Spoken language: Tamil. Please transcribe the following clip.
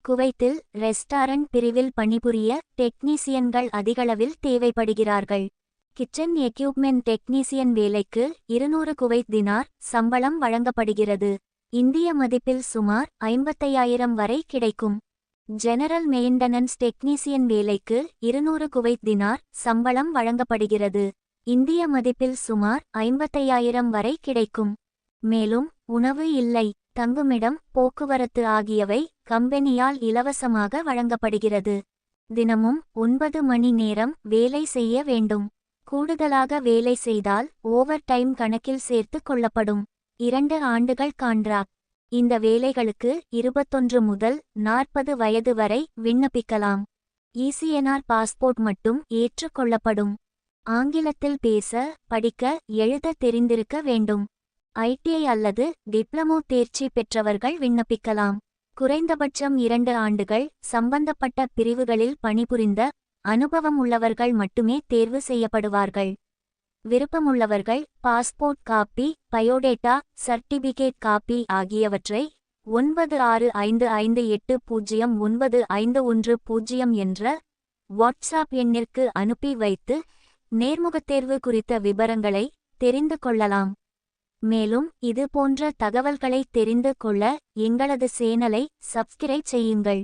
குவைத்தில் ரெஸ்டாரண்ட் பிரிவில் பணிபுரிய டெக்னீசியன்கள் அதிகளவில் தேவைப்படுகிறார்கள். கிச்சன் எக்யூப்மென்ட் டெக்னீசியன் வேலைக்கு 200 குவைத் தினார் சம்பளம் வழங்கப்படுகிறது. இந்திய மதிப்பில் சுமார் 55,000 வரை கிடைக்கும். ஜெனரல் மெயின்டனன்ஸ் டெக்னீசியன் வேலைக்கு 200 குவைத் தினார் சம்பளம் வழங்கப்படுகிறது. இந்திய மதிப்பில் சுமார் 55,000 வரை கிடைக்கும். மேலும் உணவு இல்லை, தங்குமிடம், போக்குவரத்து ஆகியவை கம்பெனியால் இலவசமாக வழங்கப்படுகிறது. தினமும் 9 மணி நேரம் வேலை செய்ய வேண்டும். கூடுதலாக வேலை செய்தால் ஓவர் டைம் கணக்கில் சேர்த்து கொள்ளப்படும். 2 ஆண்டுகள் கான்ட்ராக்ட். இந்த வேலைகளுக்கு 21 முதல் 40 வயது வரை விண்ணப்பிக்கலாம். ECNR பாஸ்போர்ட் மட்டும் ஏற்றுக்கொள்ளப்படும். ஆங்கிலத்தில் பேச, படிக்க, எழுத தெரிந்திருக்க வேண்டும். ITI அல்லது டிப்ளமோ தேர்ச்சி பெற்றவர்கள் விண்ணப்பிக்கலாம். குறைந்தபட்சம் 2 ஆண்டுகள் சம்பந்தப்பட்ட பிரிவுகளில் பணிபுரிந்த அனுபவம் உள்ளவர்கள் மட்டுமே தேர்வு செய்யப்படுவார்கள். விருப்பமுள்ளவர்கள் passport copy, biodata, certificate copy ஆகியவற்றை 9655809510 என்ற வாட்ஸ்ஆப் எண்ணிற்கு அனுப்பி வைத்து நேர்முகத்தேர்வு குறித்த விபரங்களை தெரிந்து கொள்ளலாம். மேலும் இது போன்ற தகவல்களை தெரிந்து கொள்ள எங்களது சேனலை சப்ஸ்கிரைப் செய்யுங்கள்.